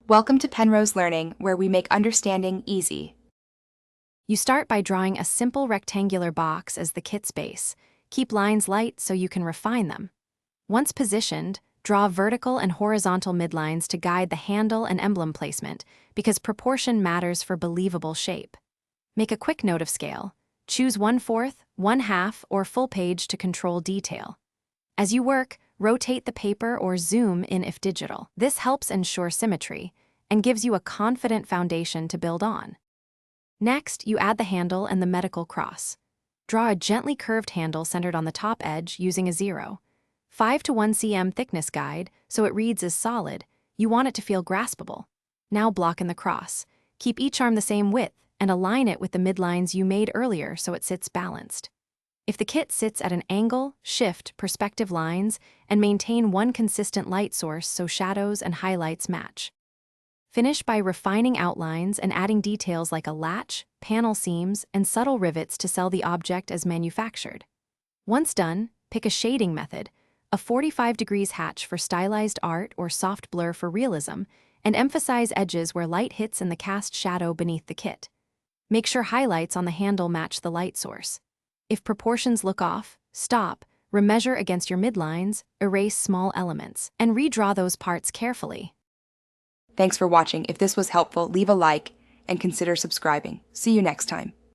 Welcome to Penrose Learning, where we make understanding easy. You start by drawing a simple rectangular box as the kit's base. Keep lines light so you can refine them. Once positioned, draw vertical and horizontal midlines to guide the handle and emblem placement, because proportion matters for believable shape. Make a quick note of scale. Choose 1/4, 1/2, or full page to control detail. As you work, rotate the paper or zoom in if digital. This helps ensure symmetry and gives you a confident foundation to build on. Next, you add the handle and the medical cross. Draw a gently curved handle centered on the top edge using a 0.5 to 1 cm thickness guide so it reads as solid. You want it to feel graspable. Now block in the cross. Keep each arm the same width and align it with the midlines you made earlier so it sits balanced. If the kit sits at an angle, shift perspective lines and maintain one consistent light source so shadows and highlights match. Finish by refining outlines and adding details like a latch, panel seams, and subtle rivets to sell the object as manufactured. Once done, pick a shading method, a 45 degrees hatch for stylized art or soft blur for realism, and emphasize edges where light hits and the cast shadow beneath the kit. Make sure highlights on the handle match the light source. If proportions look off, stop, remeasure against your midlines, erase small elements, and redraw those parts carefully. Thanks for watching. If this was helpful, leave a like and consider subscribing. See you next time.